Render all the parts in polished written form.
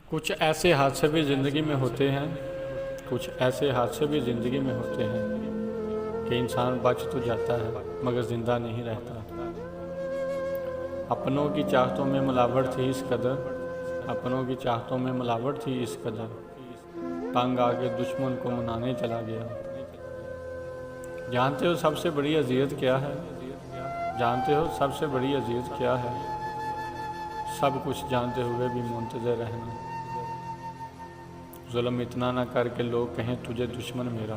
कुछ ऐसे हादसे भी ज़िंदगी में होते हैं, कुछ ऐसे हादसे भी ज़िंदगी में होते हैं कि इंसान बच तो जाता है मगर ज़िंदा नहीं रहता। अपनों की चाहतों में मिलावट थी इस कदर, अपनों की चाहतों में मिलावट थी इस कदर, तंग आके दुश्मन को मनाने चला गया। जानते हो सबसे बड़ी अज़ियत क्या है? जानते हो सबसे बड़ी अज़ियत क्या है? सब कुछ जानते हुए भी मुंतज़र रहना। जुल्म इतना ना कर के लोग कहें तुझे दुश्मन मेरा,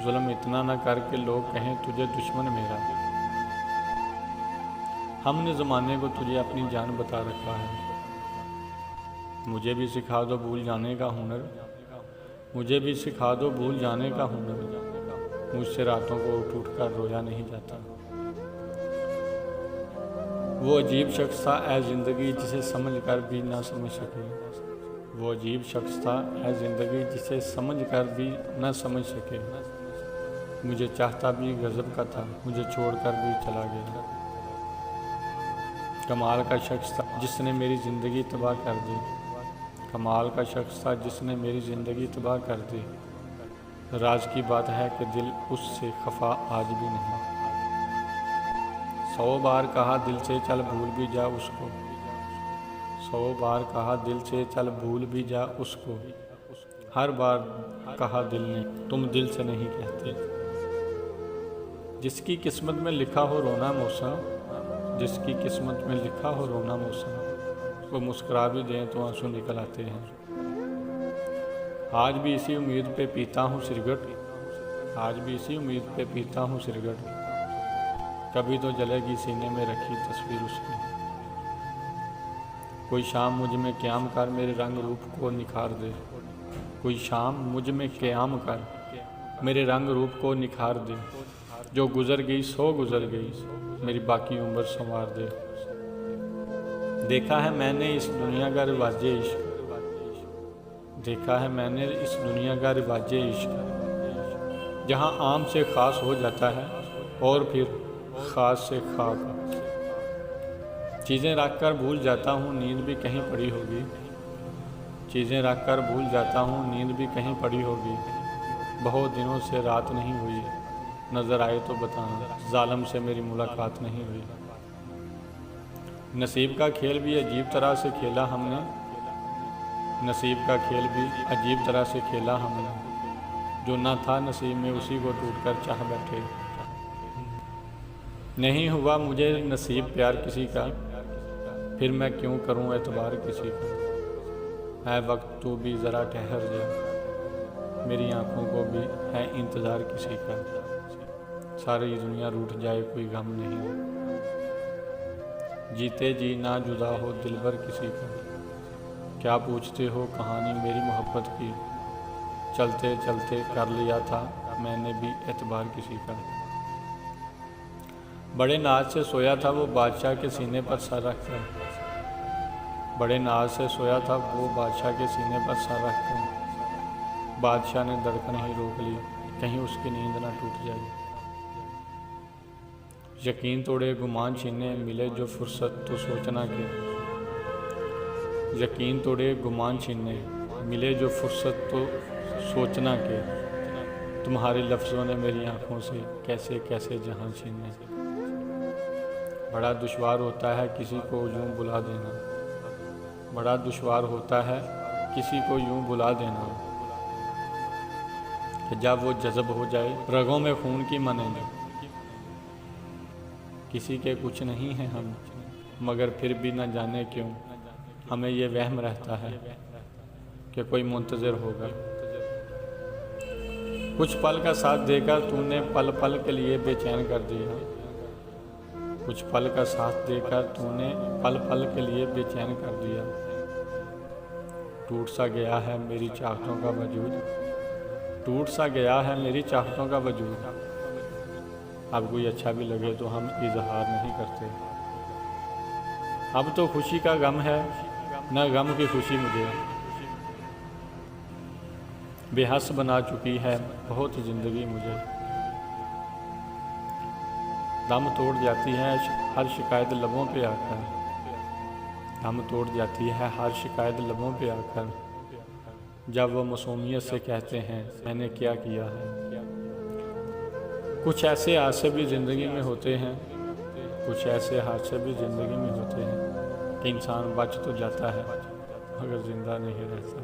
जुल्म इतना ना कर के लोग कहें तुझे दुश्मन मेरा। हमने ज़माने को तुझे अपनी जान बता रखा है, मुझे भी सिखा दो भूल जाने का हुनर, मुझे भी सिखा दो भूल जाने का हुनर। मुझसे रातों को उठ उठ कर रोया नहीं जाता। वो अजीब शख्स था ऐ ज़िंदगी जिसे समझ कर भी ना समझ सके, वो अजीब शख्स था ऐ ज़िंदगी जिसे समझ कर भी न समझ सके। मुझे चाहता भी गज़ब का था, मुझे छोड़कर भी चला गया। कमाल का शख्स था जिसने मेरी ज़िंदगी तबाह कर दी, कमाल का शख्स था जिसने मेरी ज़िंदगी तबाह कर दी। राज की बात है कि दिल उससे खफा आज भी नहीं। 100 बार कहा दिल से चल भूल भी जा उसको, 100 बार कहा दिल से चल भूल भी जा उसको। हर बार कहा दिल ने तुम दिल से नहीं कहते। जिसकी किस्मत में लिखा हो रोना मौसम, जिसकी किस्मत में लिखा हो रोना मौसम, वो मुस्कुरा भी दें तो आंसू निकल आते हैं। आज भी इसी उम्मीद पे पीता हूँ सिरगट, आज भी इसी उम्मीद पे पीता हूँ सिरगट। कभी तो जलेगी सीने में रखी तस्वीर उसकी। कोई शाम मुझ में क़याम कर मेरे रंग रूप को निखार दे, कोई शाम मुझ में क़याम कर मेरे रंग रूप को निखार दे। जो गुज़र गई सो गुज़र गई, मेरी बाकी उम्र संवार दे। देखा है मैंने इस दुनिया का रिवाजे इश्क, देखा है मैंने इस दुनिया का रिवाजे इश्क, जहाँ आम से ख़ास हो जाता है और फिर ख़ास से खाक। चीज़ें रख कर भूल जाता हूँ नींद भी कहीं पड़ी होगी, चीज़ें रख कर भूल जाता हूँ नींद भी कहीं पड़ी होगी। बहुत दिनों से रात नहीं हुई, नज़र आए तो बताना, ज़ालिम से मेरी मुलाकात नहीं हुई। नसीब का खेल भी अजीब तरह से खेला हमने, नसीब का खेल भी अजीब तरह से खेला हमने। जो ना था नसीब में उसी को टूट कर चाह बैठे। नहीं हुआ मुझे नसीब प्यार किसी का, फिर मैं क्यों करूं एतबार किसी का। है वक्त तू भी ज़रा ठहर जा, मेरी आंखों को भी है इंतज़ार किसी का। सारी दुनिया रूठ जाए कोई गम नहीं, जीते जी ना जुदा हो दिलबर किसी का। क्या पूछते हो कहानी मेरी मोहब्बत की, चलते चलते कर लिया था मैंने भी एतबार किसी का। बड़े नाज से सोया था वो बादशाह के सीने पर सर रख कर, बड़े नाज से सोया था वो बादशाह के सीने पर सर रख कर। बादशाह ने धड़कन ही रोक ली कहीं उसकी नींद ना टूट जाए। यकीन तोड़े गुमान छीने मिले जो फुर्सत तो सोचना के, यकीन तोड़े गुमान छीने मिले जो फुर्सत तो सोचना के। तुम्हारे लफ्ज़ों ने मेरी आँखों से कैसे कैसे जहां छीने। बड़ा दुश्वार होता है किसी को यूं बुला देना, बड़ा दुश्वार होता है किसी को यूं बुला देना, कि जब वो जज़ब हो जाए रगों में खून की मने। किसी के कुछ नहीं हैं हम, मगर फिर भी न जाने क्यों हमें ये वहम रहता है कि कोई मुंतज़िर होगा। कुछ पल का साथ देकर तूने पल पल के लिए बेचैन कर दिया, कुछ पल का साथ देकर तूने पल पल के लिए बेचैन कर दिया। टूट सा गया है मेरी चाहतों का वजूद, टूट सा गया है मेरी चाहतों का वजूद। अब कोई अच्छा भी लगे तो हम इजहार नहीं करते। अब तो खुशी का गम है न गम की खुशी मुझे, बेहस बना चुकी है बहुत ज़िंदगी मुझे। दम तोड़ जाती है हर शिकायत लबों पे आकर, दम तोड़ जाती है हर शिकायत लबों पे आकर, जब वो मासूमियत से कहते हैं मैंने क्या किया है। कुछ ऐसे हादसे भी ज़िंदगी में होते हैं, कुछ ऐसे हादसे भी ज़िंदगी में होते हैं कि इंसान बच तो जाता है मगर ज़िंदा नहीं रहता।